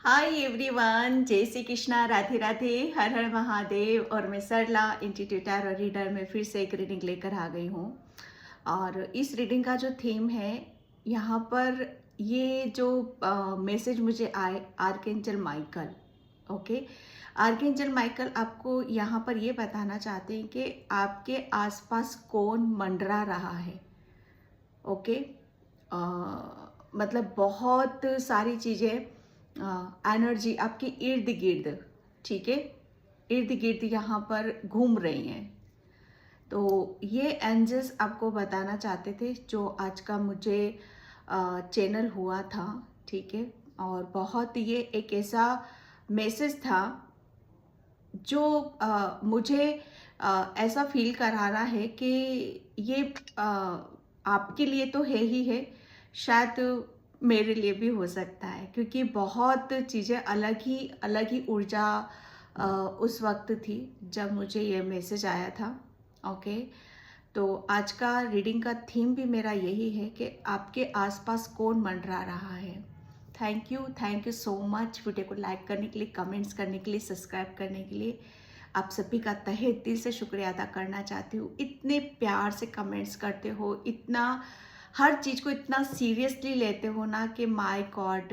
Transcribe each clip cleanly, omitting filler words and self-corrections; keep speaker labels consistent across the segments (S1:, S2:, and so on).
S1: Hi everyone, जय श्री कृष्णा, राधे राधे, हर हर महादेव। और मैं सरला इंस्टीट्यूटर और रीडर में फिर से एक रीडिंग लेकर आ गई हूँ। और इस रीडिंग का जो थीम है यहाँ पर, ये जो मैसेज मुझे आए, archangel Michael. Okay, archangel Michael आपको यहाँ पर ये बताना चाहते हैं कि आपके आसपास कौन मंडरा रहा है। ओके, मतलब बहुत सारी चीज़ें, एनर्जी आपके इर्द गिर्द, ठीक है, इर्द गिर्द यहाँ पर घूम रही हैं। तो ये एंजल्स आपको बताना चाहते थे जो आज का मुझे चैनल हुआ था, ठीक है। और बहुत ये एक ऐसा मैसेज था जो मुझे ऐसा फील करा रहा है कि ये आपके लिए तो है ही है, शायद मेरे लिए भी हो सकता है, क्योंकि बहुत चीज़ें अलग ही ऊर्जा उस वक्त थी जब मुझे ये मैसेज आया था। ओके, तो आज का रीडिंग का थीम भी मेरा यही है कि आपके आसपास कौन मंडरा रहा है। Thank you so much video को लाइक करने के लिए, कमेंट्स करने के लिए, सब्सक्राइब करने के लिए। आप सभी का तहे दिल से शुक्रिया अदा करना चाहती हूँ। इतने प्यार से कमेंट्स करते हो, इतना हर चीज़ को इतना सीरियसली लेते हो ना कि माय गॉड,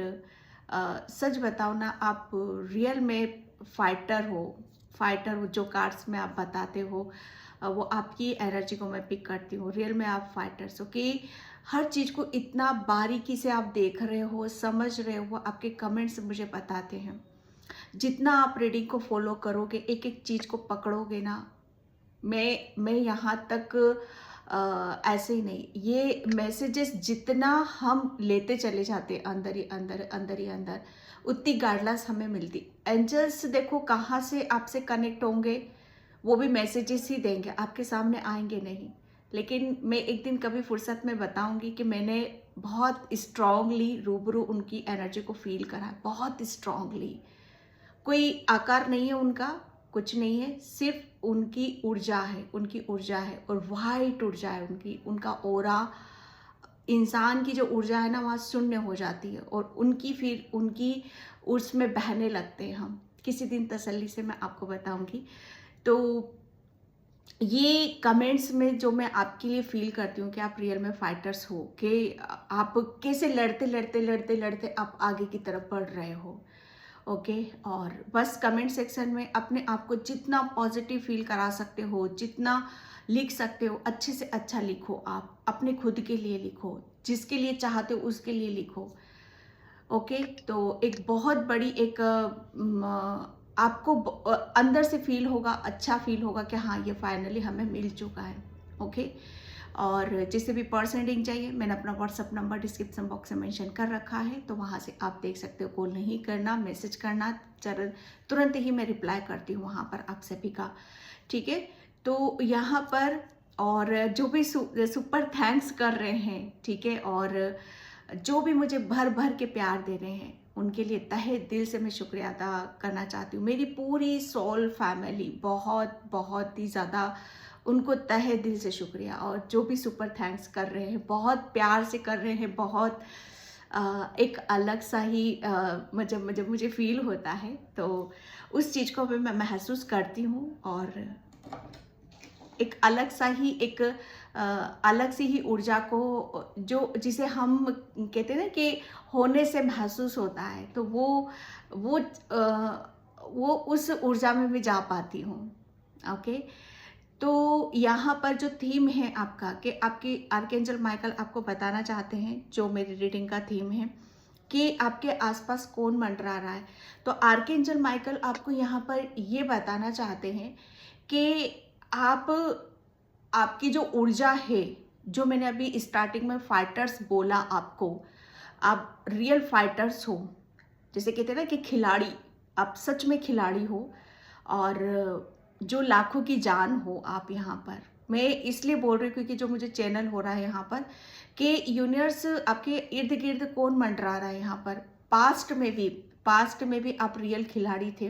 S1: सच बताओ ना, आप रियल में फाइटर हो। जो कार्ड्स में आप बताते हो वो आपकी एनर्जी को मैं पिक करती हूँ। रियल में आप फाइटर्स हो कि हर चीज़ को इतना बारीकी से आप देख रहे हो, समझ रहे हो। आपके कमेंट्स मुझे बताते हैं। जितना आप रीडिंग को फॉलो करोगे, एक एक चीज़ को पकड़ोगे ना, मैं यहाँ तक ऐसे ही नहीं, ये मैसेजेस जितना हम लेते चले जाते अंदर ही अंदर, उतनी गाइडलाइंस हमें मिलती। एंजल्स देखो कहाँ से आपसे कनेक्ट होंगे, वो भी मैसेजेस ही देंगे, आपके सामने आएंगे नहीं। लेकिन मैं एक दिन कभी फुर्सत में बताऊंगी कि मैंने बहुत स्ट्रांगली रूबरू उनकी एनर्जी को फील करा है, बहुत स्ट्रांगली। कोई आकार नहीं है उनका, कुछ नहीं है, सिर्फ उनकी ऊर्जा है, और वाइट ऊर्जा है उनकी। उनका ओरा, इंसान की जो ऊर्जा है ना, वहाँ शून्य हो जाती है और फिर उनकी उर्स में बहने लगते हैं हम। किसी दिन तसल्ली से मैं आपको बताऊंगी। तो ये कमेंट्स में जो मैं आपके लिए फील करती हूँ कि आप रियल में फाइटर्स हो, कि आप कैसे लड़ते आप आगे की तरफ बढ़ रहे हो। ओके, और बस कमेंट सेक्शन में अपने आप को जितना पॉजिटिव फील करा सकते हो, जितना लिख सकते हो, अच्छे से अच्छा लिखो। आप अपने खुद के लिए लिखो, जिसके लिए चाहते हो उसके लिए लिखो। ओके, तो एक बहुत बड़ी एक आपको अंदर से फील होगा, अच्छा फील होगा कि हाँ, ये फाइनली हमें मिल चुका है। ओके, और जिसे भी पर्सन रीडिंग चाहिए, मैंने अपना व्हाट्सअप नंबर डिस्क्रिप्शन बॉक्स में मेंशन कर रखा है, तो वहाँ से आप देख सकते हो। कॉल नहीं करना, मैसेज करना, तुरंत ही मैं रिप्लाई करती हूँ वहाँ पर आप सभी का, ठीक है। तो यहाँ पर और जो भी सुपर थैंक्स कर रहे हैं, ठीक है, और जो भी मुझे भर भर के प्यार दे रहे हैं, उनके लिए तहे दिल से मैं शुक्रिया अदा करना चाहती हूँ। मेरी पूरी सोल फैमिली, बहुत बहुत ही ज़्यादा उनको तहे दिल से शुक्रिया। और जो भी सुपर थैंक्स कर रहे हैं, बहुत प्यार से कर रहे हैं, बहुत एक अलग सा ही मुझे फील होता है, तो उस चीज़ को भी मैं महसूस करती हूँ। और एक अलग सा ही एक अलग सी ही ऊर्जा को, जो जिसे हम कहते हैं ना कि होने से महसूस होता है, तो वो वो उस ऊर्जा में भी जा पाती हूँ। ओके, तो यहाँ पर जो थीम है आपका, कि आपकी आर्कएंजल माइकल आपको बताना चाहते हैं, जो मेरी रीडिंग का थीम है, कि आपके आसपास कौन मंडरा रहा है। तो आर्कएंजल माइकल आपको यहाँ पर ये बताना चाहते हैं कि आप, आपकी जो ऊर्जा है, जो मैंने अभी स्टार्टिंग में फाइटर्स बोला आपको, आप रियल फाइटर्स हो। जैसे कहते हैं ना कि खिलाड़ी, आप सच में खिलाड़ी हो, और जो लाखों की जान हो आप यहाँ पर। मैं इसलिए बोल रही हूँ क्योंकि जो मुझे चैनल हो रहा है यहाँ पर, कि यूनिवर्स आपके इर्द गिर्द कौन मंडरा रहा है यहाँ पर। पास्ट में भी आप रियल खिलाड़ी थे।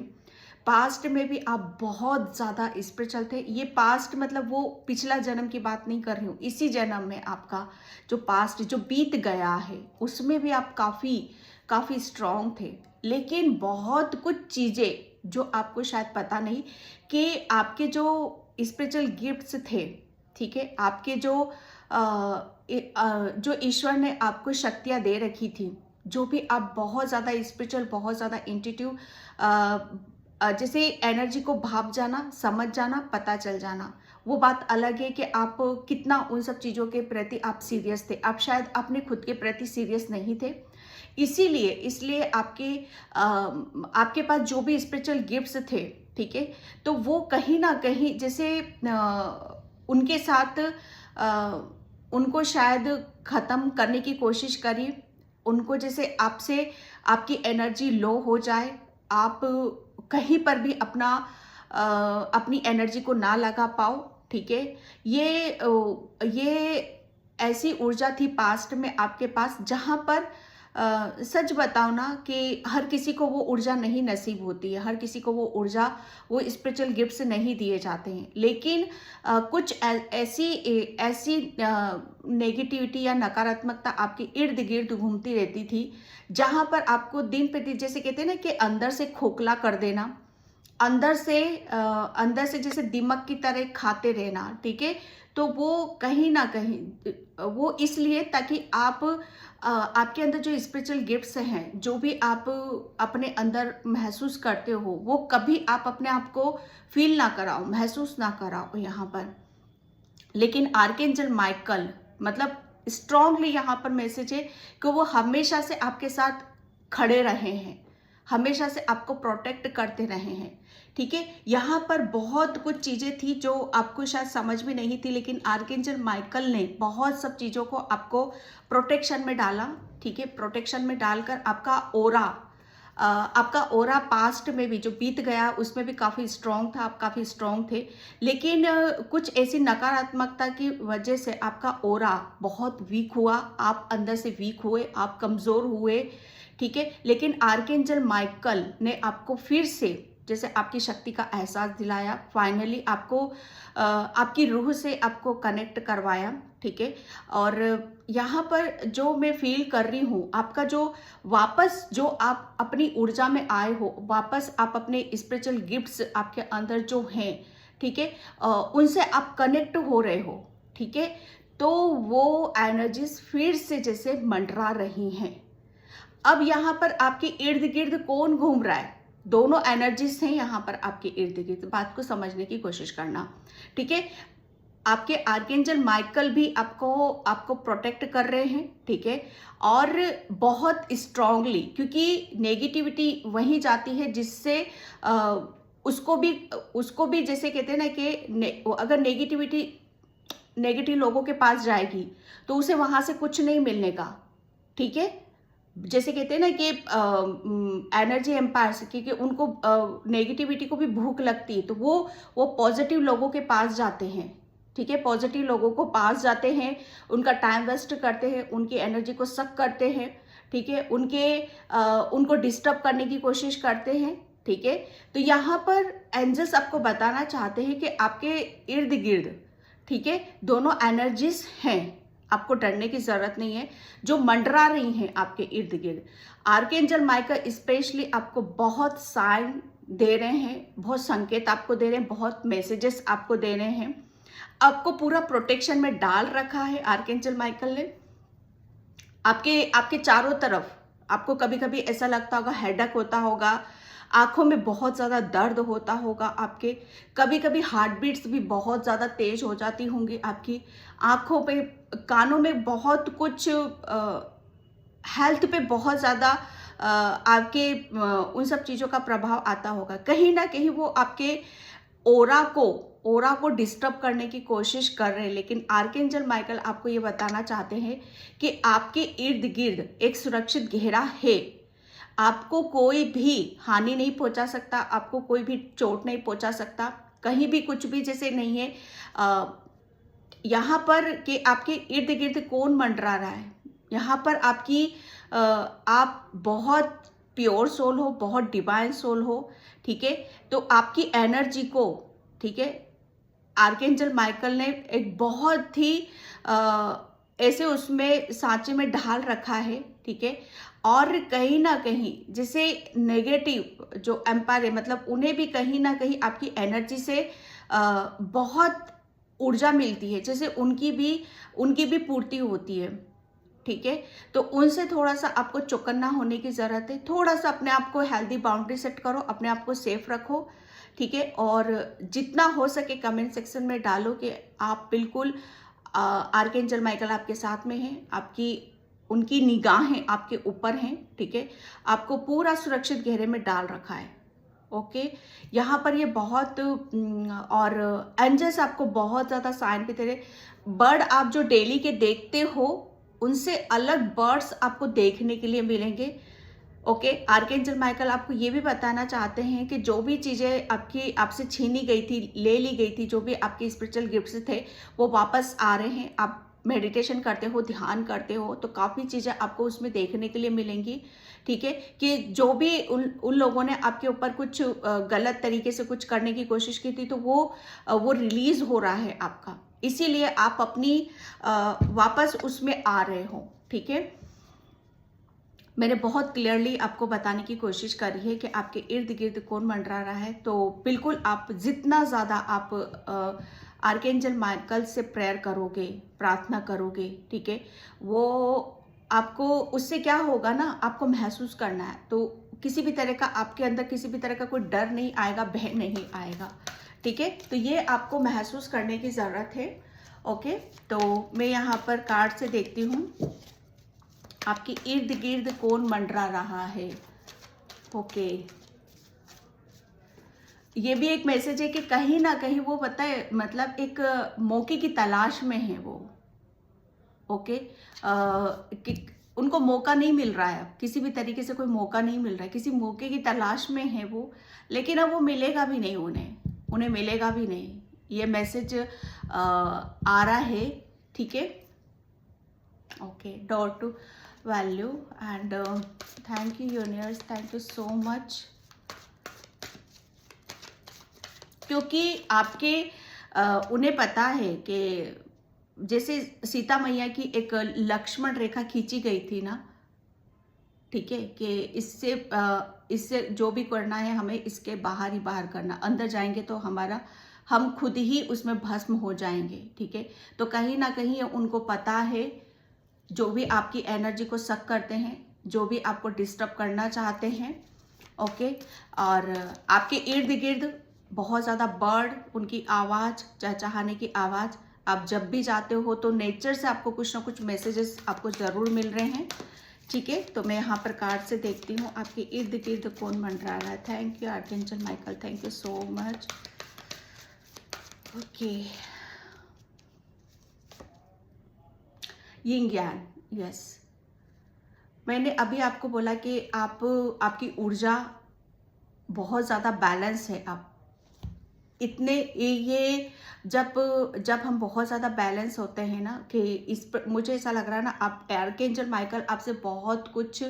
S1: पास्ट में भी आप बहुत ज़्यादा स्पिरिचुअल थे। ये पास्ट मतलब वो पिछला जन्म की बात नहीं कर रही हूँ, इसी जन्म में आपका जो पास्ट जो बीत गया है, उसमें भी आप काफ़ी स्ट्रांग थे। लेकिन बहुत कुछ चीज़ें जो आपको शायद पता नहीं कि आपके जो स्पिरिचुअल गिफ्ट्स थे, ठीक है, आपके जो ईश्वर ने आपको शक्तियाँ दे रखी थी, जो भी आप बहुत ज़्यादा स्पिरिचुअल, बहुत ज़्यादा इंट्यूटिव, जैसे एनर्जी को भाप जाना, समझ जाना, पता चल जाना, वो बात अलग है कि आप कितना उन सब चीज़ों के प्रति आप सीरियस थे। आप शायद अपने खुद के प्रति सीरियस नहीं थे, इसीलिए इसलिए आपके पास जो भी स्पिरिचुअल गिफ्ट्स थे, ठीक है, तो वो कहीं ना कहीं जैसे उनके साथ उनको शायद ख़त्म करने की कोशिश करी, उनको जैसे आपसे आपकी एनर्जी लो हो जाए, आप कहीं पर भी अपनी एनर्जी को ना लगा पाओ, ठीक है। ये ऐसी ऊर्जा थी पास्ट में आपके पास, जहाँ पर सच बताओ ना कि हर किसी को वो ऊर्जा नहीं नसीब होती है, हर किसी को वो ऊर्जा, वो स्पिरिचुअल गिफ्ट्स नहीं दिए जाते हैं, लेकिन कुछ ऐसी नेगेटिविटी या नकारात्मकता आपके इर्द गिर्द घूमती रहती थी, जहाँ पर आपको दिन प्रतिदिन, जैसे कहते हैं ना कि अंदर से खोखला कर देना, अंदर से जैसे दिमक की तरह खाते रहना, ठीक है। तो वो कहीं ना कहीं वो इसलिए ताकि आपके अंदर जो स्पिरिचुअल गिफ्ट्स हैं, जो भी आप अपने अंदर महसूस करते हो, वो कभी आप अपने आप को फील ना कराओ, महसूस ना कराओ यहाँ पर। लेकिन आर्कएंजल माइकल मतलब स्ट्रांगली यहाँ पर मैसेज है कि वो हमेशा से आपके साथ खड़े रहे हैं, हमेशा से आपको प्रोटेक्ट करते रहे हैं, ठीक है। यहाँ पर बहुत कुछ चीज़ें थी जो आपको शायद समझ में नहीं थी, लेकिन आर्कएंजल माइकल ने बहुत सब चीज़ों को आपको प्रोटेक्शन में डाला, ठीक है। प्रोटेक्शन में डालकर आपका ओरा पास्ट में भी जो बीत गया उसमें भी काफ़ी स्ट्रॉन्ग था, आप काफ़ी स्ट्रॉन्ग थे, लेकिन कुछ ऐसी नकारात्मकता की वजह से आपका ओरा बहुत वीक हुआ, आप अंदर से वीक हुए, आप कमज़ोर हुए, ठीक है। लेकिन आर्कएंजल माइकल ने आपको फिर से जैसे आपकी शक्ति का एहसास दिलाया, फाइनली आपकी रूह से आपको कनेक्ट करवाया, ठीक है। और यहाँ पर जो मैं फील कर रही हूँ, आपका जो आप अपनी ऊर्जा में आए हो, वापस आप अपने स्पिरिचुअल गिफ्ट्स आपके अंदर जो हैं, ठीक है, उनसे आप कनेक्ट हो रहे हो, ठीक है। तो वो एनर्जीज फिर से जैसे मंडरा रही हैं। अब यहाँ पर आपके इर्द गिर्द कौन घूम रहा है? दोनों एनर्जीज हैं यहाँ पर आपके इर्द गिर्द, बात को समझने की कोशिश करना, ठीक है। आपके आर्कएंजल माइकल भी आपको प्रोटेक्ट कर रहे हैं, ठीक है, और बहुत स्ट्रांगली, क्योंकि नेगेटिविटी वहीं जाती है जिससे उसको भी जैसे कहते हैं ना कि अगर नेगेटिव लोगों के पास जाएगी तो उसे वहां से कुछ नहीं मिलने का, ठीक है। जैसे कहते हैं ना कि एनर्जी एम्पायर्स, क्योंकि उनको नेगेटिविटी को भी भूख लगती है, तो वो पॉजिटिव लोगों के पास जाते हैं, ठीक है। पॉजिटिव लोगों को पास जाते हैं, उनका टाइम वेस्ट करते हैं, उनकी एनर्जी को सक करते हैं, ठीक है, उनको डिस्टर्ब करने की कोशिश करते हैं, ठीक है। तो यहाँ पर एंजल्स आपको बताना चाहते हैं कि आपके इर्द गिर्द, ठीक है, दोनों एनर्जीज हैं, आपको डरने की जरूरत नहीं है, जो मंडरा रही हैं आपके इर्द गिर्द। आर्कएंजल माइकल स्पेशली आपको बहुत साइन दे रहे हैं, बहुत संकेत आपको दे रहे हैं, बहुत मैसेजेस आपको दे रहे हैं, आपको पूरा प्रोटेक्शन में डाल रखा है आर्कएंजल माइकल ने। आपके चारों तरफ आपको कभी कभी ऐसा लगता होगा, हेडेक होता होगा, आंखों में बहुत ज़्यादा दर्द होता होगा, आपके कभी कभी हार्ट बीट्स भी बहुत ज़्यादा तेज हो जाती होंगी, आपकी आंखों पे, कानों में बहुत कुछ, हेल्थ पे बहुत ज़्यादा आपके उन सब चीज़ों का प्रभाव आता होगा। कहीं ना कहीं वो आपके ओरा को डिस्टर्ब करने की कोशिश कर रहे हैं, लेकिन आर्कएंजल माइकल आपको ये बताना चाहते हैं कि आपके इर्द गिर्द एक सुरक्षित घेरा है, आपको कोई भी हानि नहीं पहुंचा सकता, आपको कोई भी चोट नहीं पहुंचा सकता, कहीं भी कुछ भी जैसे नहीं है। यहाँ पर कि आपके इर्द गिर्द कौन मंडरा रहा है, यहाँ पर आप बहुत प्योर सोल हो, बहुत डिवाइन सोल हो, ठीक है। तो आपकी एनर्जी को, ठीक है, आर्कएंजल माइकल ने एक बहुत ही ऐसे उसमें सांचे में ढाल रखा है, ठीक है। और कहीं ना कहीं जैसे नेगेटिव जो एम्पायर है, मतलब उन्हें भी कहीं ना कहीं आपकी एनर्जी से बहुत ऊर्जा मिलती है, जैसे उनकी भी पूर्ति होती है, ठीक है। तो उनसे थोड़ा सा आपको चौकन्ना होने की ज़रूरत है। थोड़ा सा अपने आप को हेल्दी बाउंड्री सेट करो, अपने आप को सेफ रखो, ठीक है। और जितना हो सके कमेंट सेक्शन में डालो कि आप बिल्कुल आर्कएंजल माइकल आपके साथ में हैं, आपकी उनकी निगाहें आपके ऊपर हैं, ठीक है। आपको पूरा सुरक्षित घेरे में डाल रखा है, ओके। यहाँ पर ये बहुत और एंजल्स आपको बहुत ज़्यादा साइन भी दे रहे। बर्ड आप जो डेली के देखते हो उनसे अलग बर्ड्स आपको देखने के लिए मिलेंगे, ओके। आर्कएंजल माइकल आपको ये भी बताना चाहते हैं कि जो भी चीज़ें आपसे छीनी गई थी, ले ली गई थी, जो भी आपके स्पिरिचुअल गिफ्ट्स थे वो वापस आ रहे हैं। आप मेडिटेशन करते हो, ध्यान करते हो तो काफ़ी चीज़ें आपको उसमें देखने के लिए मिलेंगी, ठीक है। कि जो भी उन लोगों ने आपके ऊपर कुछ गलत तरीके से कुछ करने की कोशिश की थी तो वो रिलीज हो रहा है आपका, इसीलिए आप अपनी वापस उसमें आ रहे हो, ठीक है। मैंने बहुत क्लियरली आपको बताने की कोशिश करी है कि आपके इर्द गिर्द कौन मंडरा रहा है। तो बिल्कुल आप जितना ज़्यादा आप आर्कएंजल माइकल से प्रेयर करोगे, प्रार्थना करोगे, ठीक है, वो आपको उससे क्या होगा ना, आपको महसूस करना है। तो किसी भी तरह का आपके अंदर किसी भी तरह का कोई डर नहीं आएगा, भय नहीं आएगा, ठीक है। तो ये आपको महसूस करने की ज़रूरत है, ओके। तो मैं यहाँ पर कार्ड से देखती हूँ आपके इर्द गिर्द कौन मंडरा रहा है, ओके। ये भी एक मैसेज है कि कहीं ना कहीं वो पता है, मतलब एक मौके की तलाश में है वो, ओके। कि उनको मौका नहीं मिल रहा है, किसी भी तरीके से कोई मौका नहीं मिल रहा है, किसी मौके की तलाश में है वो, लेकिन अब वो मिलेगा भी नहीं, उन्हें मिलेगा भी नहीं। ये मैसेज आ रहा है, ठीक है, okay. Door to value and thank you universe, thank you so much, क्योंकि आपके उन्हें पता है कि जैसे सीता मैया की एक लक्ष्मण रेखा खींची गई थी ना, ठीक है, कि इससे जो भी करना है हमें इसके बाहर ही बाहर करना, अंदर जाएंगे तो हम खुद ही उसमें भस्म हो जाएंगे, ठीक है। तो कहीं ना कहीं उनको पता है, जो भी आपकी एनर्जी को सक करते हैं, जो भी आपको डिस्टर्ब करना चाहते हैं, ओके। और आपके इर्द गिर्द बहुत ज़्यादा बर्ड, उनकी आवाज़, चहचहाने की आवाज़, आप जब भी जाते हो तो नेचर से आपको कुछ ना कुछ मैसेजेस आपको ज़रूर मिल रहे हैं, ठीक है। तो मैं यहाँ पर कार्ड से देखती हूँ आपके इर्द गिर्द कौन मंडरा रहा है। Thank you archangel Michael, thank you so much, okay. Ying Yang, yes. मैंने अभी आपको बोला कि आपकी ऊर्जा बहुत ज़्यादा बैलेंस है। आप इतने ये जब हम बहुत ज़्यादा बैलेंस होते हैं ना, कि इस पर मुझे ऐसा लग रहा है ना, आप आर्कएंजल माइकल आपसे बहुत कुछ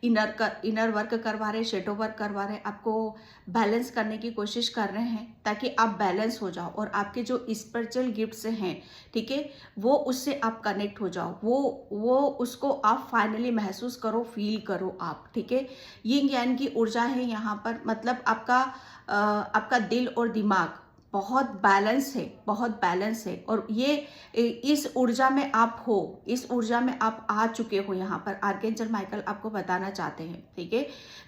S1: इनर वर्क करवा रहे हैं, शेडो वर्क करवा रहे हैं, आपको बैलेंस करने की कोशिश कर रहे हैं ताकि आप बैलेंस हो जाओ और आपके जो स्पिरिचुअल गिफ्ट्स हैं, ठीक है, वो उससे आप कनेक्ट हो जाओ, वो उसको आप फाइनली महसूस करो, फील करो आप, ठीक है। यिंग यांग की ऊर्जा है यहाँ पर, मतलब आपका दिल और दिमाग बहुत बैलेंस है, बहुत बैलेंस है। और ये इस ऊर्जा में आप हो, इस ऊर्जा में आप आ चुके हो, यहाँ पर आर्कएंजल माइकल आपको बताना चाहते हैं, ठीक है।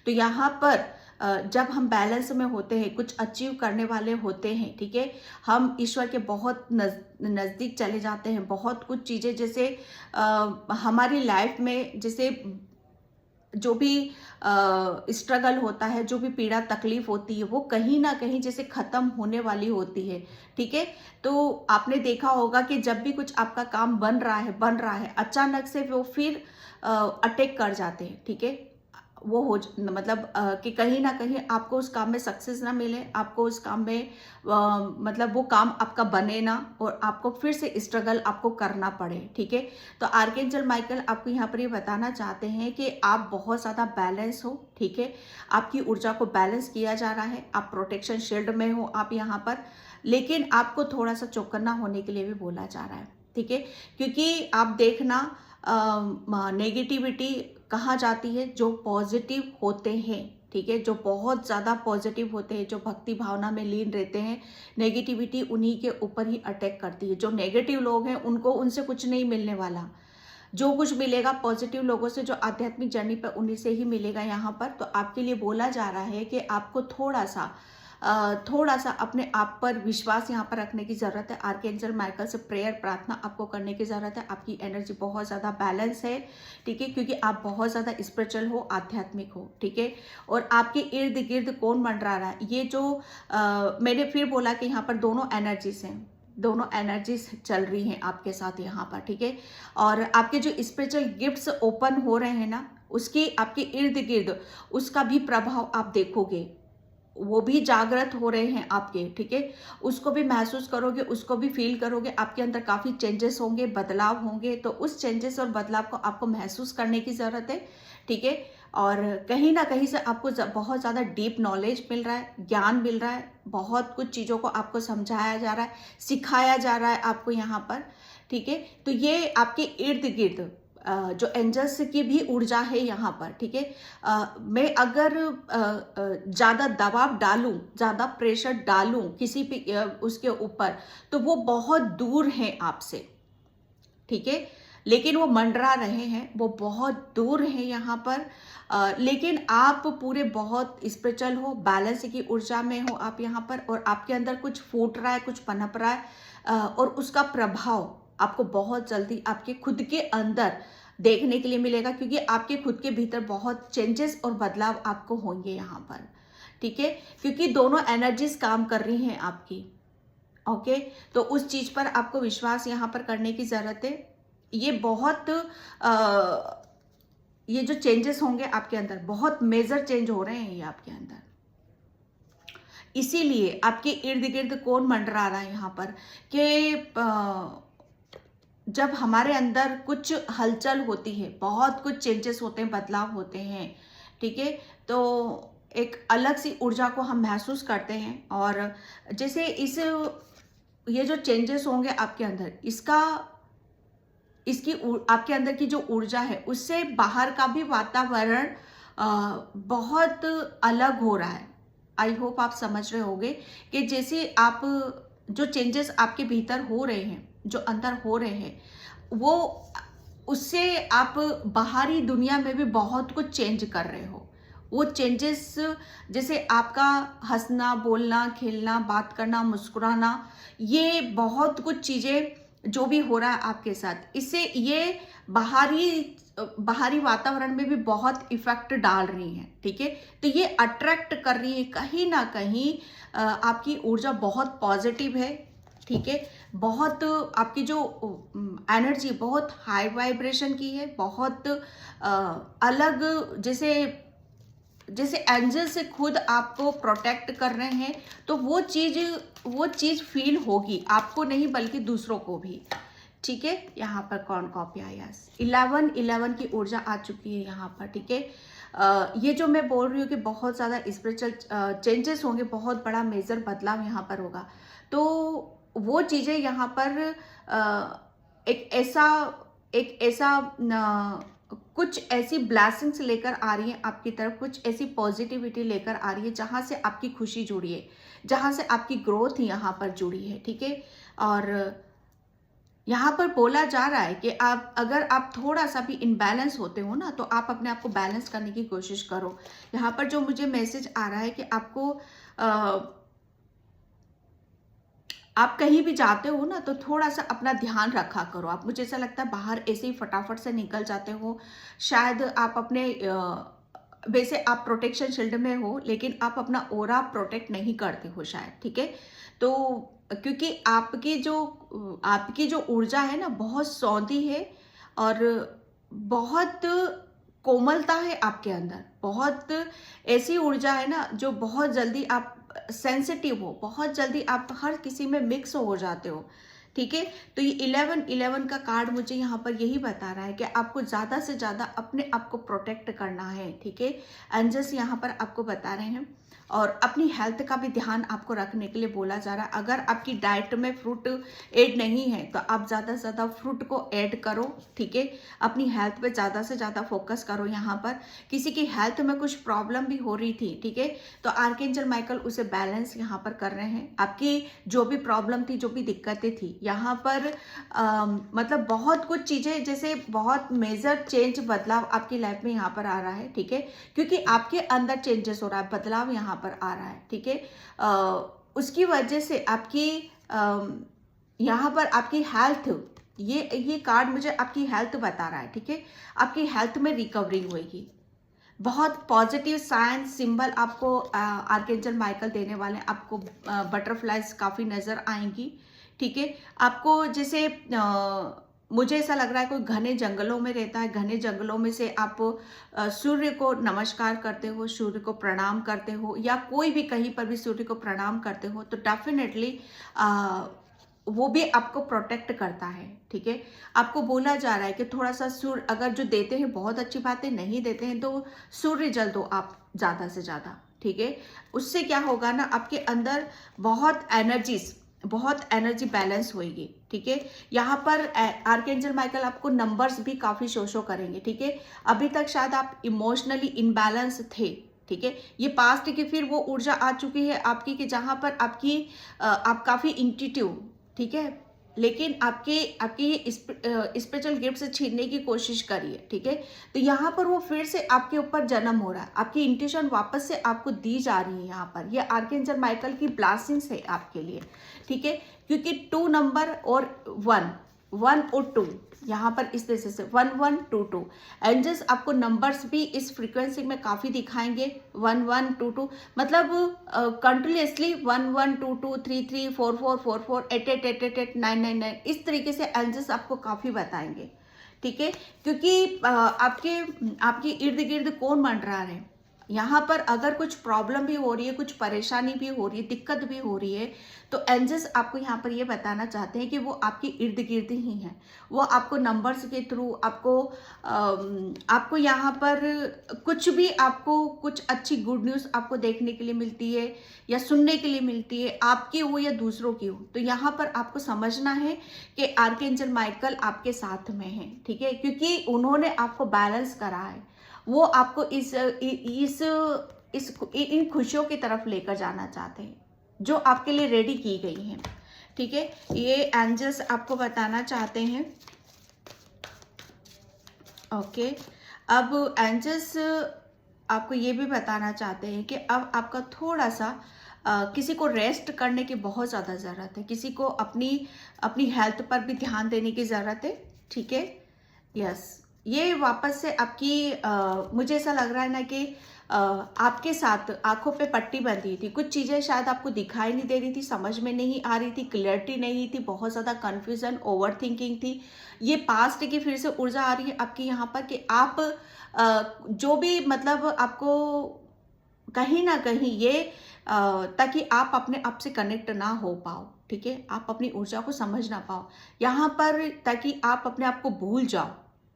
S1: तो यहाँ पर जब हम बैलेंस में होते हैं, कुछ अचीव करने वाले होते हैं, ठीक है, हम ईश्वर के बहुत नज़दीक चले जाते हैं। बहुत कुछ चीज़ें जैसे हमारी लाइफ में जैसे जो भी स्ट्रगल होता है, जो भी पीड़ा तकलीफ होती है, वो कहीं ना कहीं जैसे ख़त्म होने वाली होती है, ठीक है। तो आपने देखा होगा कि जब भी कुछ आपका काम बन रहा है, अचानक से वो फिर अटैक कर जाते हैं, ठीक है। वो मतलब कि कहीं ना कहीं आपको उस काम में सक्सेस ना मिले, आपको उस काम में मतलब वो काम आपका बने ना, और आपको फिर से स्ट्रगल आपको करना पड़े, ठीक है। तो आर्कएंजल माइकल आपको यहाँ पर ये बताना चाहते हैं कि आप बहुत ज़्यादा बैलेंस हो, ठीक है। आपकी ऊर्जा को बैलेंस किया जा रहा है, आप प्रोटेक्शन शील्ड में हो आप यहाँ पर, लेकिन आपको थोड़ा सा चौकन्ना होने के लिए भी बोला जा रहा है, ठीक है। क्योंकि आप देखना नेगेटिविटी कहाँ जाती है? जो पॉजिटिव होते हैं, ठीक है, जो बहुत ज़्यादा पॉजिटिव होते हैं, जो भक्ति भावना में लीन रहते हैं, नेगेटिविटी उन्हीं के ऊपर ही अटैक करती है। जो नेगेटिव लोग हैं उनको उनसे कुछ नहीं मिलने वाला, जो कुछ मिलेगा पॉजिटिव लोगों से, जो आध्यात्मिक जर्नी पर उन्हीं से ही मिलेगा यहाँ पर। तो आपके लिए बोला जा रहा है कि आपको थोड़ा सा अपने आप पर विश्वास यहाँ पर रखने की ज़रूरत है। आर्कएंजल माइकल से प्रेयर प्रार्थना आपको करने की ज़रूरत है। आपकी एनर्जी बहुत ज़्यादा बैलेंस है, ठीक है, क्योंकि आप बहुत ज़्यादा स्पिरिचुअल हो, आध्यात्मिक हो, ठीक है। और आपके इर्द गिर्द कौन मंडरा रहा है? ये जो मैंने फिर बोला कि यहाँ पर दोनों एनर्जीज हैं, दोनों एनर्जीज चल रही हैं आपके साथ यहाँ पर, ठीक है। और आपके जो स्पिरिचुअल गिफ्ट्स ओपन हो रहे हैं ना, उसकी आपके इर्द गिर्द उसका भी प्रभाव आप देखोगे, वो भी जागृत हो रहे हैं आपके, ठीक है। उसको भी महसूस करोगे, उसको भी फील करोगे। आपके अंदर काफ़ी चेंजेस होंगे, बदलाव होंगे। तो उस चेंजेस और बदलाव को आपको महसूस करने की ज़रूरत है, ठीक है। और कहीं ना कहीं से आपको बहुत ज़्यादा डीप नॉलेज मिल रहा है, ज्ञान मिल रहा है, बहुत कुछ चीज़ों को आपको समझाया जा रहा है, सिखाया जा रहा है आपको यहाँ पर, ठीक है। तो ये आपके इर्द गिर्द जो एंजल्स की भी ऊर्जा है यहाँ पर, ठीक है। मैं अगर ज़्यादा दबाव डालूं, ज़्यादा प्रेशर डालूं किसी भी उसके ऊपर, तो वो बहुत दूर हैं आपसे, ठीक है। लेकिन वो मंडरा रहे हैं, वो बहुत दूर हैं यहाँ पर। लेकिन आप पूरे बहुत स्पिरिचुअल हो, बैलेंस की ऊर्जा में हो आप यहाँ पर, और आपके अंदर कुछ फूट रहा है, कुछ पनप रहा है, और उसका प्रभाव आपको बहुत जल्दी आपके खुद के अंदर देखने के लिए मिलेगा, क्योंकि आपके खुद के भीतर बहुत चेंजेस और बदलाव आपको होंगे यहाँ पर, ठीक है। क्योंकि दोनों एनर्जीज काम कर रही हैं आपकी, ओके। तो उस चीज पर आपको विश्वास यहाँ पर करने की जरूरत है। ये बहुत ये जो चेंजेस होंगे आपके अंदर, बहुत मेजर चेंज हो रहे हैं ये आपके अंदर। इसीलिए आपके इर्द गिर्द कौन मंडरा रहा है यहाँ पर कि जब हमारे अंदर कुछ हलचल होती है, बहुत कुछ चेंजेस होते हैं, बदलाव होते हैं, ठीक है, तो एक अलग सी ऊर्जा को हम महसूस करते हैं। और जैसे ये जो चेंजेस होंगे आपके अंदर, इसकी आपके अंदर की जो ऊर्जा है, उससे बाहर का भी वातावरण बहुत अलग हो रहा है। आई होप आप समझ रहे होंगे कि जैसे आप जो चेंजेस आपके भीतर हो रहे हैं, जो अंदर हो रहे हैं, वो उससे आप बाहरी दुनिया में भी बहुत कुछ चेंज कर रहे हो। वो चेंजेस जैसे आपका हंसना, बोलना, खेलना, बात करना, मुस्कुराना, ये बहुत कुछ चीज़ें जो भी हो रहा है आपके साथ, इससे ये बाहरी वातावरण में भी बहुत इफेक्ट डाल रही हैं, ठीक है। तो ये अट्रैक्ट कर रही है कहीं ना कहीं, आपकी ऊर्जा बहुत पॉजिटिव है, ठीक है। बहुत आपकी जो एनर्जी बहुत हाई वाइब्रेशन की है, बहुत अलग, जैसे एंजल से खुद आपको प्रोटेक्ट कर रहे हैं। तो वो चीज़ फील होगी, आपको नहीं बल्कि दूसरों को भी, ठीक है। यहाँ पर कौन कॉपी आया? 11 की ऊर्जा आ चुकी है यहाँ पर, ठीक है। ये जो मैं बोल रही हूँ कि बहुत ज़्यादा स्पिरिचुअल चेंजेस होंगे, बहुत बड़ा मेजर बदलाव यहाँ पर होगा। तो वो चीज़ें यहाँ पर एक ऐसा कुछ ऐसी ब्लेसिंग्स लेकर आ रही है आपकी तरफ, कुछ ऐसी पॉजिटिविटी लेकर आ रही है जहाँ से आपकी खुशी जुड़ी है, जहाँ से आपकी ग्रोथ यहाँ पर जुड़ी है, ठीक है। और यहाँ पर बोला जा रहा है कि अगर आप थोड़ा सा भी इनबैलेंस होते हो ना, तो आप अपने आप को बैलेंस करने की कोशिश करो। यहाँ पर जो मुझे मैसेज आ रहा है कि आपको आप कहीं भी जाते हो ना, तो थोड़ा सा अपना ध्यान रखा करो। आप, मुझे ऐसा लगता है बाहर ऐसे ही फटाफट से निकल जाते हो, शायद आप अपने वैसे आप प्रोटेक्शन शील्ड में हो, लेकिन आप अपना ऑरा प्रोटेक्ट नहीं करते हो शायद, ठीक है। तो क्योंकि आपकी जो ऊर्जा है ना, बहुत सौंधी है और बहुत कोमलता है आपके अंदर, बहुत ऐसी ऊर्जा है ना जो बहुत जल्दी आप सेंसिटिव हो, बहुत जल्दी आप हर किसी में मिक्स हो जाते हो, ठीक है। तो ये 11 का कार्ड मुझे यहाँ पर यही बता रहा है कि आपको ज़्यादा से ज़्यादा अपने आप को प्रोटेक्ट करना है, ठीक है। एंजल्स यहाँ पर आपको बता रहे हैं, और अपनी हेल्थ का भी ध्यान आपको रखने के लिए बोला जा रहा है। अगर आपकी डाइट में फ्रूट ऐड नहीं है तो आप ज़्यादा से ज़्यादा फ्रूट को ऐड करो, ठीक है। अपनी हेल्थ पे ज़्यादा से ज़्यादा फोकस करो। यहाँ पर किसी की हेल्थ में कुछ प्रॉब्लम भी हो रही थी, ठीक है, तो आर्कएंजल माइकल उसे बैलेंस यहाँ पर कर रहे हैं। आपकी जो भी प्रॉब्लम थी, जो भी दिक्कतें थी, यहाँ पर मतलब बहुत कुछ चीज़ें, जैसे बहुत मेजर चेंज, बदलाव आपकी लाइफ में यहाँ पर आ रहा है, ठीक है, क्योंकि आपके अंदर चेंजेस हो रहा है, बदलाव यहाँ पर आ रहा है, ठीक है। उसकी वजह से आपकी यहाँ पर आपकी हेल्थ, ये कार्ड मुझे आपकी हेल्थ बता रहा है, ठीक है। आपकी हेल्थ में रिकवरी होगी। बहुत पॉजिटिव साइन सिंबल आपको आर्कएंजल माइकल देने वाले हैं। आपको बटरफ्लाइज काफ़ी नज़र आएंगी, ठीक है। आपको जैसे मुझे ऐसा लग रहा है कोई घने जंगलों में रहता है, घने जंगलों में से आप सूर्य को नमस्कार करते हो, सूर्य को प्रणाम करते हो, या कोई भी कहीं पर भी सूर्य को प्रणाम करते हो, तो डेफिनेटली वो भी आपको प्रोटेक्ट करता है, ठीक है। आपको बोला जा रहा है कि थोड़ा सा सूर्य, अगर जो देते हैं बहुत अच्छी बात है, नहीं देते हैं तो सूर्य जल दो आप ज़्यादा से ज़्यादा, ठीक है। उससे क्या होगा ना, आपके अंदर बहुत एनर्जी बैलेंस होगी, ठीक है। यहाँ पर आर्कएंजल माइकल आपको नंबर्स भी काफ़ी शो करेंगे, ठीक है। अभी तक शायद आप इमोशनली इनबैलेंस थे, ठीक है। ये पास्ट की फिर वो ऊर्जा आ चुकी है आपकी कि जहाँ पर आप काफ़ी इंट्यूटिव, ठीक है, लेकिन आपकी स्पिरिचुअल गिफ्ट से छीनने की कोशिश करिए, ठीक है। तो यहाँ पर वो फिर से आपके ऊपर जन्म हो रहा है, आपकी इंट्यूशन वापस से आपको दी जा रही है। यहाँ पर ये आर्कएंजल माइकल की ब्लेसिंग्स है आपके लिए, ठीक है, क्योंकि 2 नंबर और 1 और 2 यहाँ पर इस तरह से 1122 एंजल्स आपको नंबर्स भी इस फ्रीक्वेंसी में काफ़ी दिखाएंगे। 1122 मतलब कंटिन्यूसली 1122 33 44 44 88 88 999 इस तरीके से एंजल्स आपको काफ़ी बताएंगे, ठीक है। क्योंकि आपके इर्द गिर्द कौन मंडरा रहे हैं। यहाँ पर अगर कुछ प्रॉब्लम भी हो रही है, कुछ परेशानी भी हो रही है, दिक्कत भी हो रही है, तो एंजल्स आपको यहाँ पर ये बताना चाहते हैं कि वो आपकी इर्द गिर्द ही हैं। वो आपको नंबर्स के थ्रू आपको यहाँ पर कुछ अच्छी गुड न्यूज़ आपको देखने के लिए मिलती है या सुनने के लिए मिलती है, आपकी हो या दूसरों की हो। तो यहाँ पर आपको समझना है कि आर्कएंजल माइकल आपके साथ में है, ठीक है, क्योंकि उन्होंने आपको बैलेंस करा है। वो आपको इन खुशियों की तरफ लेकर जाना चाहते हैं जो आपके लिए रेडी की गई हैं, ठीक है। ये एंजल्स आपको बताना चाहते हैं, ओके। अब एंजल्स आपको ये भी बताना चाहते हैं कि अब आपका थोड़ा सा किसी को रेस्ट करने की बहुत ज़्यादा ज़रूरत है, किसी को अपनी हेल्थ पर भी ध्यान देने की ज़रूरत है, ठीक है। यस, ये वापस से मुझे ऐसा लग रहा है ना कि आपके साथ आंखों पे पट्टी बंधी थी। कुछ चीज़ें शायद आपको दिखाई नहीं दे रही थी, समझ में नहीं आ रही थी, क्लियरिटी नहीं थी, बहुत ज़्यादा कन्फ्यूज़न, ओवर थिंकिंग थी। ये पास्ट की फिर से ऊर्जा आ रही है आपकी यहाँ पर कि आप जो भी मतलब आपको कहीं ना कहीं ताकि आप अपने आप से कनेक्ट ना हो पाओ, ठीक है, आप अपनी ऊर्जा को समझ ना पाओ यहाँ पर, ताकि आप अपने आप को भूल जाओ,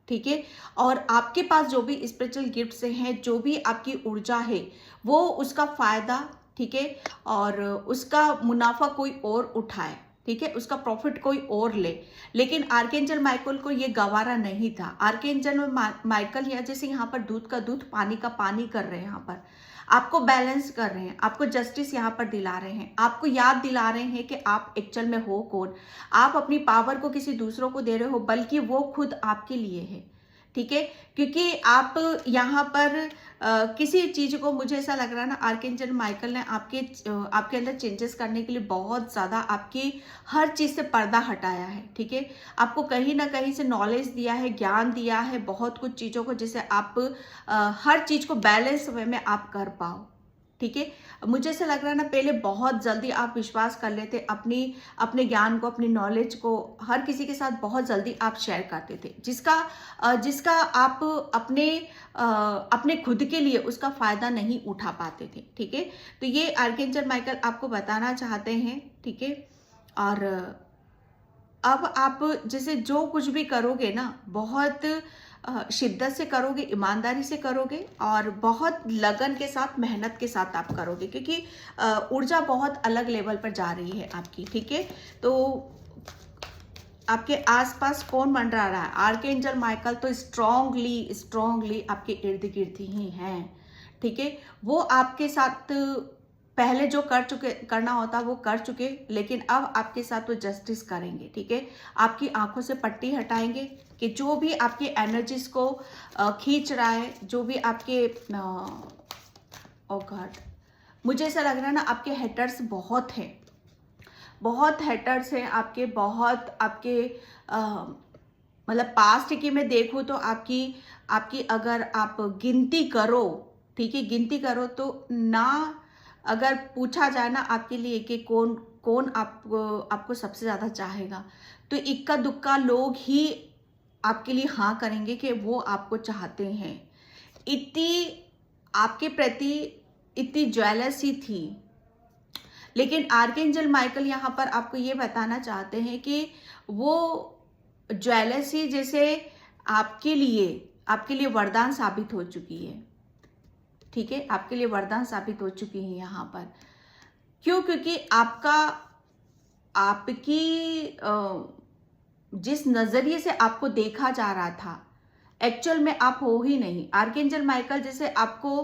S1: ठीक है। और आपके पास जो भी स्पिरिचुअल गिफ्ट्स हैं, जो भी आपकी ऊर्जा है, वो उसका फायदा, ठीक है, और उसका मुनाफा कोई और उठाए, ठीक है, उसका प्रॉफिट कोई और ले। लेकिन आर्कएंजल माइकल को ये गवारा नहीं था। आर्कएंजल माइकल या जैसे यहाँ पर दूध का दूध, पानी का पानी कर रहे हैं, यहाँ पर आपको बैलेंस कर रहे हैं, आपको जस्टिस यहाँ पर दिला रहे हैं, आपको याद दिला रहे हैं कि आप एक्चुअल में हो कौन। आप अपनी पावर को किसी दूसरों को दे रहे हो, बल्कि वो खुद आपके लिए है, ठीक है। क्योंकि आप यहाँ पर किसी चीज़ को, मुझे ऐसा लग रहा है ना, आर्कएंजल माइकल ने आपके अंदर चेंजेस करने के लिए बहुत ज़्यादा आपकी हर चीज़ से पर्दा हटाया है, ठीक है। आपको कहीं ना कहीं से नॉलेज दिया है, ज्ञान दिया है, बहुत कुछ चीज़ों को, जिससे आप हर चीज़ को बैलेंस वे में आप कर पाओ, ठीक है। मुझे ऐसा लग रहा है ना, पहले बहुत जल्दी आप विश्वास कर लेते, अपने ज्ञान को, अपनी नॉलेज को हर किसी के साथ बहुत जल्दी आप शेयर करते थे, जिसका आप अपने खुद के लिए उसका फायदा नहीं उठा पाते थे, ठीक है। तो ये आर्कएंजल माइकल आपको बताना चाहते हैं, ठीक है। और अब आप जैसे जो कुछ भी करोगे ना, बहुत शिद्दत से करोगे, ईमानदारी से करोगे और बहुत लगन के साथ, मेहनत के साथ आप करोगे, क्योंकि ऊर्जा बहुत अलग लेवल पर जा रही है आपकी, ठीक है। तो आपके आसपास कौन मंडरा रहा है? आर्कएंजल माइकल तो स्ट्रांगली आपके इर्द गिर्द ही हैं, ठीक है। वो आपके साथ पहले जो करना होता वो कर चुके, लेकिन अब आपके साथ वो जस्टिस करेंगे, ठीक है। आपकी आंखों से पट्टी हटाएंगे कि जो भी आपकी एनर्जीज को खींच रहा है, जो भी आपके ओ गॉड, मुझे ऐसा लग रहा है ना, आपके हेटर्स बहुत हैं, बहुत हेटर्स हैं आपके, बहुत आपके मतलब पास्ट की मैं देखूँ तो आपकी अगर आप गिनती करो, ठीक है, गिनती करो तो ना, अगर पूछा जाए ना आपके लिए कि कौन कौन आपको सबसे ज़्यादा चाहेगा, तो इक्का दुक्का लोग ही आपके लिए हाँ करेंगे कि वो आपको चाहते हैं। इतनी आपके प्रति इतनी ज्वेलसी थी, लेकिन आर्कएंजल माइकल यहाँ पर आपको ये बताना चाहते हैं कि वो ज्वेलसी जैसे आपके लिए वरदान साबित हो चुकी है, ठीक है, आपके लिए वरदान साबित हो चुकी है यहाँ पर। क्यों? क्योंकि आपकी जिस नजरिए से आपको देखा जा रहा था, एक्चुअल में आप हो ही नहीं। आर्कएंजल माइकल जैसे आपको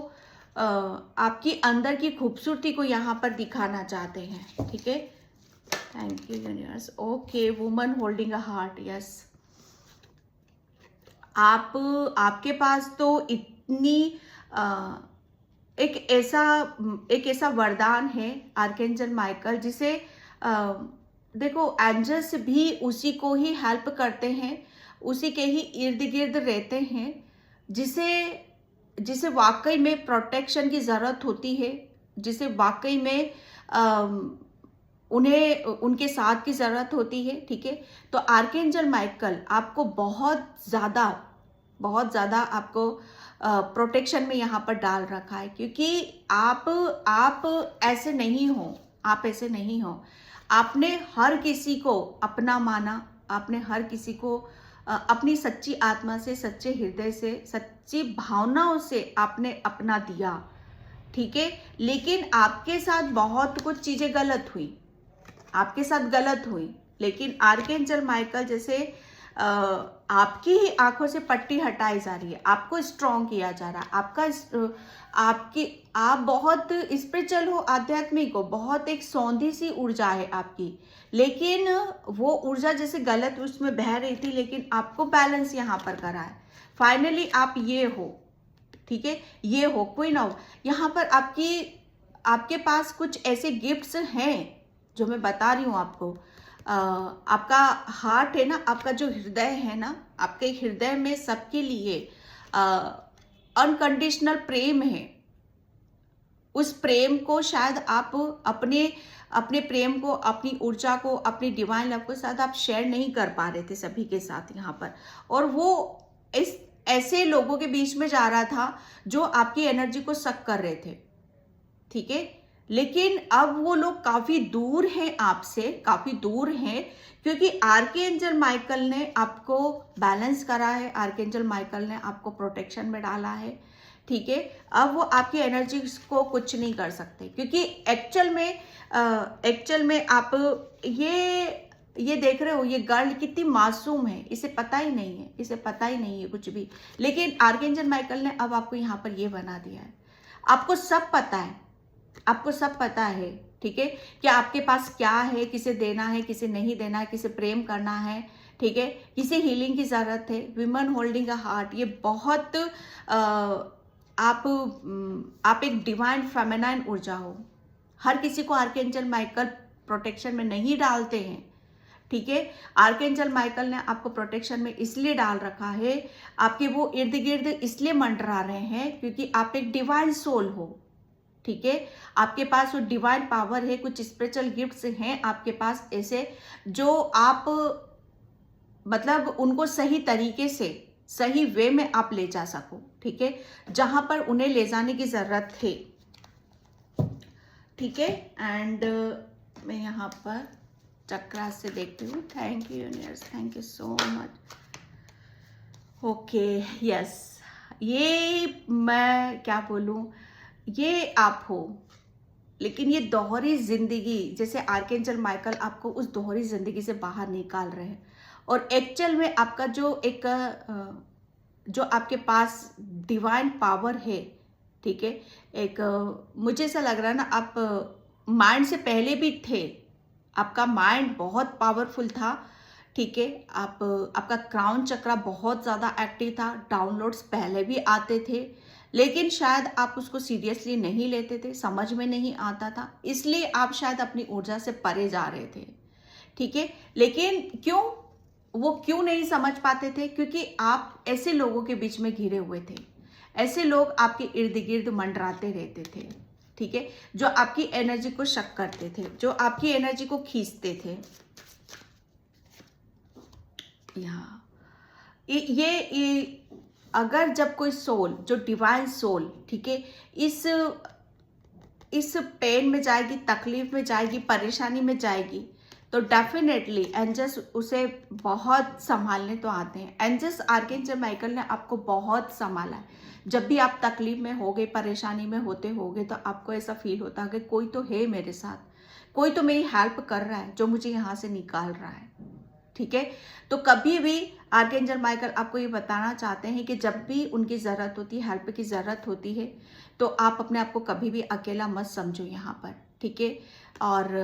S1: आपकी अंदर की खूबसूरती को यहाँ पर दिखाना चाहते हैं, ठीक है। Thank you universe. Okay, woman holding a heart, yes. आपके पास तो इतनी एक ऐसा वरदान है आर्कएंजल माइकल, जिसे देखो, एंजल्स भी उसी को ही हेल्प करते हैं, उसी के ही इर्द गिर्द रहते हैं, जिसे वाकई में प्रोटेक्शन की ज़रूरत होती है, जिसे वाकई में उन्हें उनके साथ की ज़रूरत होती है, ठीक है। तो आर्कएंजल माइकल आपको बहुत ज़्यादा आपको प्रोटेक्शन में यहाँ पर डाल रखा है, क्योंकि आप ऐसे नहीं हो। आपने हर किसी को अपना माना, आपने हर किसी को अपनी सच्ची आत्मा से, सच्चे हृदय से, सच्ची भावनाओं से आपने अपना दिया, ठीक है। लेकिन आपके साथ बहुत कुछ चीजें गलत हुई, लेकिन आर्कएंजल माइकल जैसे आपकी ही आंखों से पट्टी हटाई जा रही है, आपको स्ट्रॉन्ग किया जा रहा है, आप बहुत स्पिरिचुअल हो, आध्यात्मिक हो, बहुत एक सौंधी सी ऊर्जा है आपकी, लेकिन वो ऊर्जा जैसे गलत उसमें बह रही थी, लेकिन आपको बैलेंस यहाँ पर करा है। फाइनली आप ये हो, ठीक है, ये हो, क्वीन ऑफ। यहाँ पर आपके पास कुछ ऐसे गिफ्ट्स हैं जो मैं बता रही हूँ आपको। आपका हार्ट है ना, आपका जो हृदय है ना, आपके हृदय में सबके लिए अनकंडीशनल प्रेम है। उस प्रेम को शायद आप अपने प्रेम को, अपनी ऊर्जा को, अपनी डिवाइन लव को साथ आप शेयर नहीं कर पा रहे थे सभी के साथ यहाँ पर, और वो इस ऐसे लोगों के बीच में जा रहा था जो आपकी एनर्जी को सक कर रहे थे, ठीक है। लेकिन अब वो लोग काफी दूर हैं आपसे, काफी दूर हैं, क्योंकि आर्कएंजल माइकल ने आपको बैलेंस करा है, आर्कएंजल माइकल ने आपको प्रोटेक्शन में डाला है, ठीक है। अब वो आपकी एनर्जी को कुछ नहीं कर सकते, क्योंकि एक्चुअल में आप ये देख रहे हो, ये गर्ल कितनी मासूम है, इसे पता ही नहीं है कुछ भी, लेकिन आर्कएंजल माइकल ने अब आपको यहाँ पर ये बना दिया है। आपको सब पता है, ठीक है, कि आपके पास क्या है, किसे देना है, किसे नहीं देना है, किसे प्रेम करना है, ठीक है, किसे हीलिंग की जरूरत है। विमेन होल्डिंग अ हार्ट, ये बहुत आप एक डिवाइन फेमिनाइन ऊर्जा हो। हर किसी को आर्कएंजल माइकल प्रोटेक्शन में नहीं डालते हैं, ठीक है। आर्कएंजल माइकल ने आपको प्रोटेक्शन में इसलिए डाल रखा है, आपके वो इर्द गिर्द इसलिए मंडरा रहे हैं क्योंकि आप एक डिवाइन सोल हो, ठीक है। आपके पास वो डिवाइन पावर है, कुछ स्पिरिचुअल गिफ्ट्स हैं आपके पास ऐसे, जो आप मतलब उनको सही तरीके से, सही वे में आप ले जा सको, ठीक है, जहां पर उन्हें ले जाने की जरूरत है, ठीक है। एंड मैं यहाँ पर चक्रा से देखती हूँ। Thank you universe, thank you so much. Okay yes, ये मैं क्या बोलूँ, ये आप हो, लेकिन ये दोहरी जिंदगी, जैसे आर्कएंजल माइकल आपको उस दोहरी जिंदगी से बाहर निकाल रहे हैं, और एक्चुअल में आपका जो एक जो आपके पास डिवाइन पावर है, ठीक है, एक मुझे ऐसा लग रहा है ना, आप माइंड से पहले भी थे, आपका माइंड बहुत पावरफुल था, ठीक है, आप आपका क्राउन चक्रा बहुत ज़्यादा एक्टिव था, डाउनलोड्स पहले भी आते थे, लेकिन शायद आप उसको सीरियसली नहीं लेते थे, समझ में नहीं आता था, इसलिए आप शायद अपनी ऊर्जा से परे जा रहे थे, ठीक है। लेकिन क्यों, वो क्यों नहीं समझ पाते थे? क्योंकि आप ऐसे लोगों के बीच में घिरे हुए थे, ऐसे लोग आपके इर्द गिर्द मंडराते रहते थे, ठीक है, जो आपकी एनर्जी को शक करते थे, जो आपकी एनर्जी को खींचते थे। यहाँ ये अगर जब कोई सोल, जो डिवाइन सोल, ठीक है, इस पेन में जाएगी, तकलीफ में जाएगी, परेशानी में जाएगी, तो डेफिनेटली एंजल्स उसे बहुत संभालने तो आते हैं। एंजल्स आर्कएंजल माइकल ने आपको बहुत संभाला है। जब भी आप तकलीफ में होगे, परेशानी में होते होगे, तो आपको ऐसा फील होता है कि कोई तो है मेरे साथ, कोई तो मेरी हेल्प कर रहा है, जो मुझे यहाँ से निकाल रहा है, ठीक है। तो कभी भी आर्कएंजल माइकल आपको ये बताना चाहते हैं कि जब भी उनकी ज़रूरत होती है, हेल्प की ज़रूरत होती है, तो आप अपने आप को कभी भी अकेला मत समझो यहाँ पर, ठीक है, और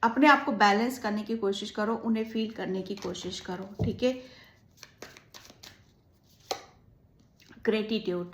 S1: अपने आप को बैलेंस करने की कोशिश करो, उन्हें फील करने की कोशिश करो, ठीक है। ग्रेटिट्यूड,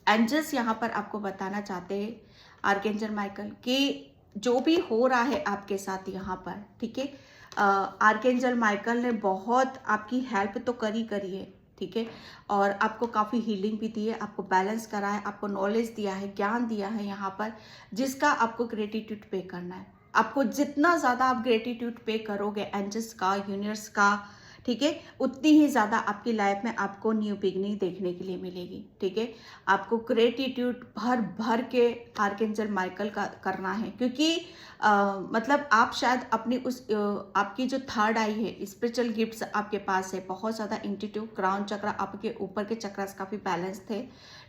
S1: एंजल्स यहाँ पर आपको बताना चाहते हैं, आर्कएंजल माइकल, कि जो भी हो रहा है आपके साथ यहाँ पर, ठीक है, आर्कएंजल माइकल ने बहुत आपकी हेल्प तो करी है, ठीक है, और आपको काफ़ी हीलिंग भी दी है, आपको बैलेंस करा है, आपको नॉलेज दिया है, ज्ञान दिया है यहाँ पर, जिसका आपको ग्रेटिट्यूड पे करना है। आपको जितना ज़्यादा आप ग्रेटिट्यूड पे करोगे एंजल्स का, यूनिवर्स का, ठीक है, उतनी ही ज़्यादा आपकी लाइफ में आपको न्यू बिगनिंग देखने के लिए मिलेगी, ठीक है। आपको ग्रेटिट्यूड भर भर के आर्कएंजल माइकल का करना है, क्योंकि मतलब आप शायद अपनी उस आपकी जो थर्ड आई है, स्पिरिचुअल गिफ्ट्स आपके पास है, बहुत ज़्यादा इंट्यूटिव, क्राउन चक्र आपके ऊपर के चक्रास काफ़ी बैलेंस थे,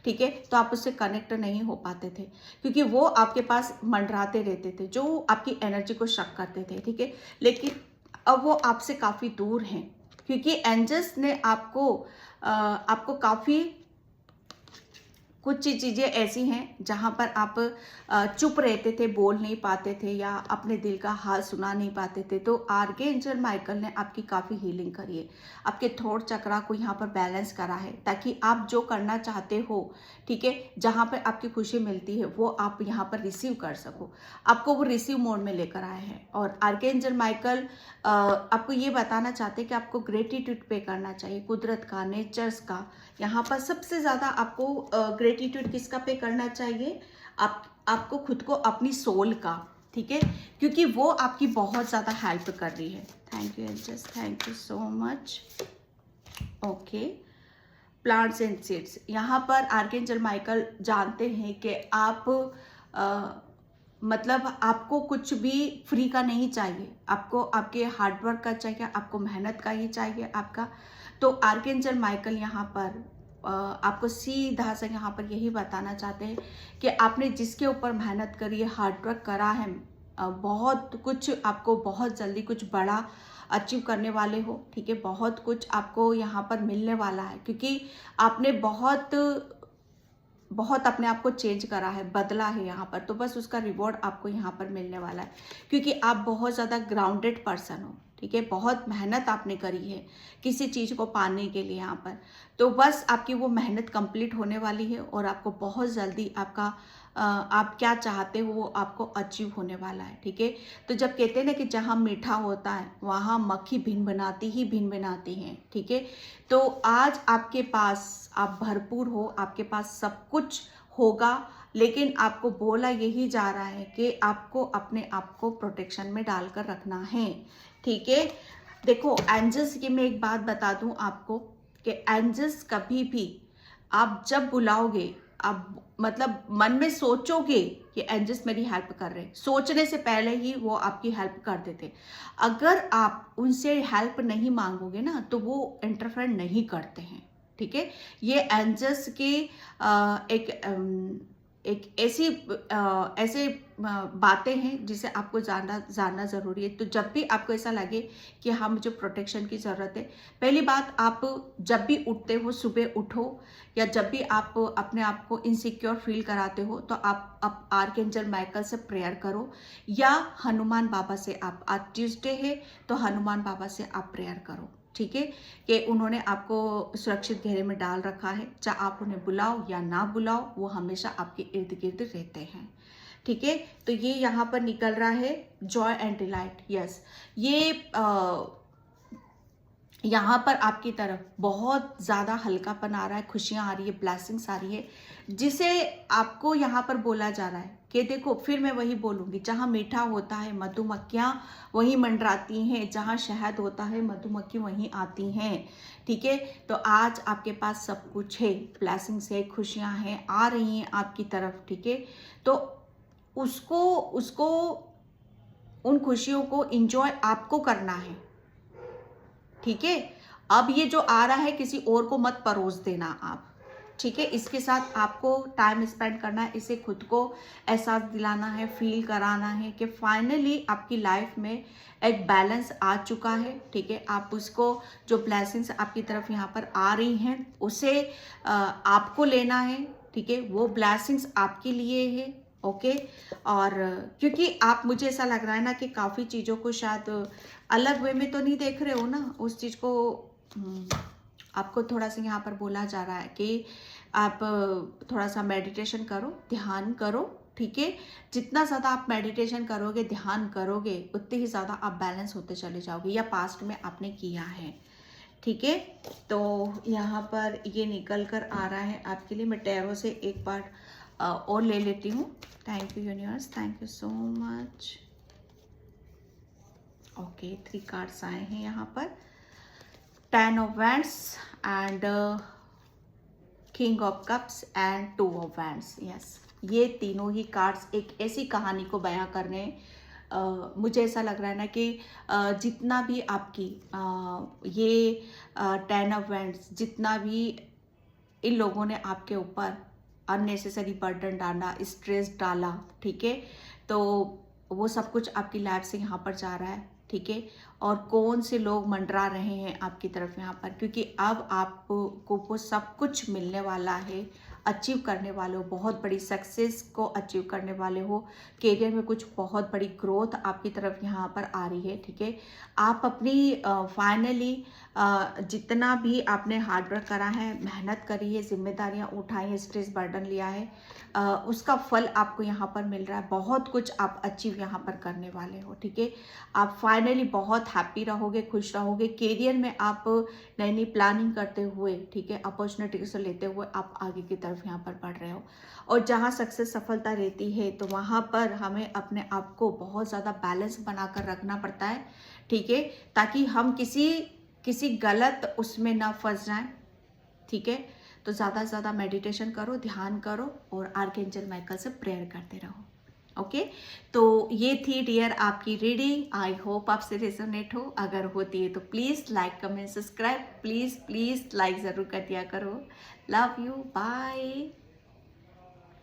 S1: ठीक है, तो आप उससे कनेक्ट नहीं हो पाते थे, क्योंकि वो आपके पास मंडराते रहते थे, जो आपकी एनर्जी को शक करते थे, ठीक है। लेकिन अब वो आपसे काफ़ी दूर हैं, क्योंकि एंजल्स ने आपको काफ़ी कुछ चीज़ें ऐसी हैं जहाँ पर आप चुप रहते थे, बोल नहीं पाते थे, या अपने दिल का हाल सुना नहीं पाते थे, तो आर्कएंजल माइकल ने आपकी काफ़ी हीलिंग करी है, आपके थ्रोट चक्रा को यहाँ पर बैलेंस करा है, ताकि आप जो करना चाहते हो, ठीक है, जहाँ पर आपकी खुशी मिलती है, वो आप यहाँ पर रिसीव कर सको, आपको वो रिसीव मोड में लेकर आए हैं। और आर्कएंजल माइकल आपको ये बताना चाहते हैं कि आपको ग्रेटिट्यूड पे करना चाहिए, कुदरत का, नेचर्स का। यहाँ पर सबसे ज़्यादा आपको ग्रेटिट्यूड किसका पे करना चाहिए? आपको खुद को, अपनी सोल का, ठीक है, क्योंकि वो आपकी बहुत ज़्यादा हेल्प कर रही है। Thank you angels, thank you so much. Okay, plants and seeds, यहाँ पर आर्कएंजल माइकल जानते हैं कि आप मतलब आपको कुछ भी फ्री का नहीं चाहिए, आपको आपके हार्डवर्क का चाहिए, आपको मेहनत का ही चाहिए आपका। तो आर्कएंजल माइकल यहाँ पर आपको सीधा से यहाँ पर यही बताना चाहते हैं कि आपने जिसके ऊपर मेहनत करी है, हार्डवर्क करा है, बहुत कुछ आपको बहुत जल्दी कुछ बड़ा अचीव करने वाले हो, ठीक है, बहुत कुछ आपको यहाँ पर मिलने वाला है, क्योंकि आपने बहुत अपने आप को चेंज करा है, बदला है यहाँ पर, तो बस उसका रिवॉर्ड आपको यहाँ पर मिलने वाला है, क्योंकि आप बहुत ज़्यादा ग्राउंडेड पर्सन हो, ठीक है, बहुत मेहनत आपने करी है किसी चीज़ को पाने के लिए यहाँ पर, तो बस आपकी वो मेहनत कंप्लीट होने वाली है, और आपको बहुत जल्दी आपका आप क्या चाहते हो वो आपको अचीव होने वाला है, ठीक है। तो जब कहते हैं ना कि जहाँ मीठा होता है वहाँ मक्खी भिन बनाती हैं, ठीक है। तो आज आपके पास आप भरपूर हो, आपके पास सब कुछ होगा, लेकिन आपको बोला यही जा रहा है कि आपको अपने आप को प्रोटेक्शन में डालकर रखना है, ठीक है। देखो एंजल्स की मैं एक बात बता दूं आपको कि एंजल्स कभी भी आप जब बुलाओगे आप मतलब मन में सोचोगे कि एंजल्स मेरी हेल्प कर रहे हैं, सोचने से पहले ही वो आपकी हेल्प कर देते। अगर आप उनसे हेल्प नहीं मांगोगे ना तो वो इंटरफेयर नहीं करते हैं, ठीक है। ये एंजल्स की एक ऐसी ऐसे बातें हैं जिसे आपको जानना ज़रूरी है। तो जब भी आपको ऐसा लगे कि हाँ मुझे प्रोटेक्शन की ज़रूरत है, पहली बात आप जब भी उठते हो, सुबह उठो या जब भी आप अपने आप को इनसिक्योर फील कराते हो तो आप आर्कएंजल माइकल से प्रेयर करो या हनुमान बाबा से आप, आज ट्यूसडे है तो हनुमान बाबा से आप प्रेयर करो, ठीक है, कि उन्होंने आपको सुरक्षित घेरे में डाल रखा है। चाहे आप उन्हें बुलाओ या ना बुलाओ, वो हमेशा आपके इर्द गिर्द रहते हैं, ठीक है। तो ये यहाँ पर निकल रहा है जॉय एंड डिलाइट। यस, ये यहाँ पर आपकी तरफ बहुत ज़्यादा हल्कापन आ रहा है, खुशियाँ आ रही है, ब्लेसिंग्स आ रही है, जिसे आपको यहाँ पर बोला जा रहा है कि देखो, फिर मैं वही बोलूँगी, जहाँ मीठा होता है मधुमक्खियाँ वहीं मंडराती हैं, जहाँ शहद होता है मधुमक्खी वहीं आती हैं, ठीक है। तो आज आपके पास सब कुछ है, ब्लेसिंग्स है, खुशियाँ हैं, आ रही हैं आपकी तरफ, ठीक है। तो उसको उन खुशियों को इंजॉय आपको करना है, ठीक है। अब ये जो आ रहा है किसी और को मत परोस देना आप, ठीक है। इसके साथ आपको टाइम स्पेंड करना है, इसे खुद को एहसास दिलाना है, फील कराना है कि फाइनली आपकी लाइफ में एक बैलेंस आ चुका है, ठीक है। आप उसको, जो ब्लेसिंग्स आपकी तरफ यहाँ पर आ रही हैं उसे आपको लेना है, ठीक है। वो ब्लेसिंग्स आपके लिए है, ओके। और क्योंकि आप, मुझे ऐसा लग रहा है ना कि काफ़ी चीज़ों को शायद अलग वे में तो नहीं देख रहे हो ना, उस चीज़ को आपको थोड़ा सा यहाँ पर बोला जा रहा है कि आप थोड़ा सा मेडिटेशन करो, ध्यान करो, ठीक है। जितना ज़्यादा आप मेडिटेशन करोगे, ध्यान करोगे, उतने ही ज़्यादा आप बैलेंस होते चले जाओगे, या पास्ट में आपने किया है, ठीक है। तो यहाँ पर ये निकल कर आ रहा है आपके लिए। मैं टैरो से एक बार और ले लेती हूँ। Thank you universe, thank you so much. Okay, 3 cards आए हैं यहाँ पर, 10 of wands and king of cups and 2 of wands. Yes, ये तीनों ही कार्ड्स एक ऐसी कहानी को बयां करने, मुझे ऐसा लग रहा है ना कि जितना भी आपकी ये 10 ऑफ वैंड्स, जितना भी इन लोगों ने आपके ऊपर अननेसेसरी बर्डन डाला, स्ट्रेस डाला, ठीक है, तो वो सब कुछ आपकी लाइफ से यहाँ पर जा रहा है, ठीक है। और कौन से लोग मंडरा रहे हैं आपकी तरफ यहाँ पर, क्योंकि अब आपको वो सब कुछ मिलने वाला है, अचीव करने वाले हो, बहुत बड़ी सक्सेस को अचीव करने वाले हो, करियर में कुछ बहुत बड़ी ग्रोथ आपकी तरफ यहाँ पर आ रही है, ठीक है। आप अपनी फाइनली जितना भी आपने हार्डवर्क करा है, मेहनत करी है, जिम्मेदारियाँ उठाई है, स्ट्रेस बर्डन लिया है, उसका फल आपको यहाँ पर मिल रहा है। बहुत कुछ आप अचीव यहाँ पर करने वाले हो, ठीक है। आप फाइनली बहुत हैप्पी रहोगे, खुश रहोगे। करियर में आप नई नई प्लानिंग करते हुए, ठीक है, अपॉर्चुनिटी से लेते हुए आप आगे की तरफ यहाँ पर बढ़ रहे हो। और जहाँ सक्सेस, सफलता रहती है तो वहाँ पर हमें अपने आप को बहुत ज़्यादा बैलेंस बनाकर रखना पड़ता है, ठीक है, ताकि हम किसी गलत उसमें ना फंस जाएं, ठीक है। तो ज़्यादा से ज़्यादा मेडिटेशन करो, ध्यान करो और आर्कएंजल माइकल से प्रेयर करते रहो, ओके। तो ये थी डियर आपकी रीडिंग। आई होप आपसे रेजोनेट हो। अगर होती है तो please like, comment, subscribe, please like ज़रूर कर दिया करो। Love you, bye.